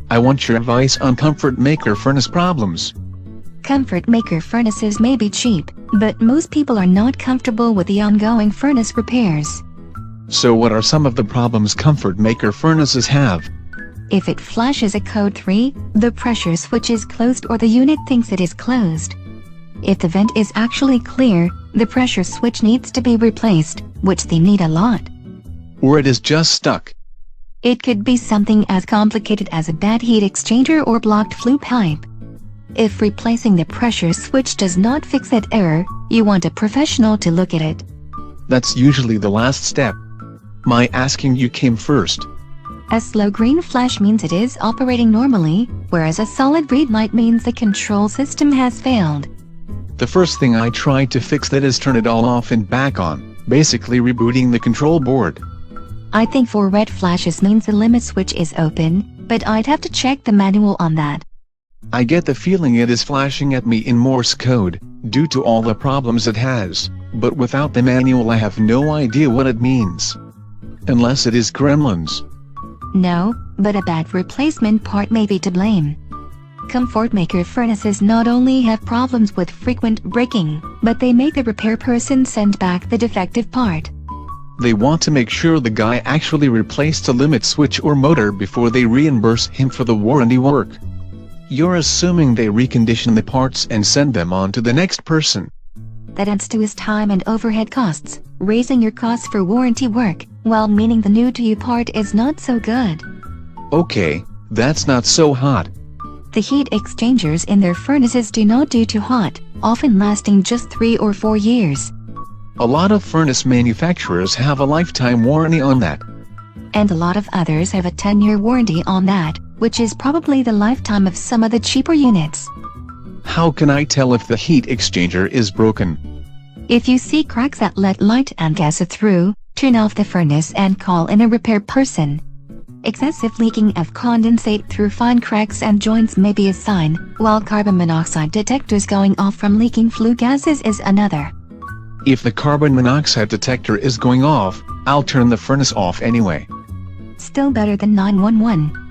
I want your advice on Comfortmaker furnace problems. Comfortmaker furnaces may be cheap, but most people are not comfortable with the ongoing furnace repairs. So what are some of the problems Comfortmaker furnaces have? If it flashes a code 3, the pressure switch is closed or the unit thinks it is closed. If the vent is actually clear, the pressure switch needs to be replaced, which they need a lot. Or it is just stuck. It could be something as complicated as a bad heat exchanger or blocked flue pipe. If replacing the pressure switch does not fix that error, you want a professional to look at it. That's usually the last step. My asking you came first. A slow green flash means it is operating normally, whereas a solid red light means the control system has failed. The first thing I tried to fix that is turn it all off and back on, basically rebooting the control board. I think 4 red flashes means the limit switch is open, but I'd have to check the manual on that. I get the feeling it is flashing at me in Morse code, due to all the problems it has, but without the manual I have no idea what it means. Unless it is gremlins. No, but a bad replacement part may be to blame. Comfortmaker furnaces not only have problems with frequent breaking, but they make the repair person send back the defective part. They want to make sure the guy actually replaced the limit switch or motor before they reimburse him for the warranty work. You're assuming they recondition the parts and send them on to the next person. That adds to his time and overhead costs, raising your costs for warranty work, while meaning the new-to-you part is not so good. Okay, that's not so hot. The heat exchangers in their furnaces do not do too hot, often lasting just 3 or 4 years. A lot of furnace manufacturers have a lifetime warranty on that. And a lot of others have a 10-year warranty on that, which is probably the lifetime of some of the cheaper units. How can I tell if the heat exchanger is broken? If you see cracks that let light and gas through, turn off the furnace and call in a repair person. Excessive leaking of condensate through fine cracks and joints may be a sign, while carbon monoxide detectors going off from leaking flue gases is another. If the carbon monoxide detector is going off, I'll turn the furnace off anyway. Still better than 911.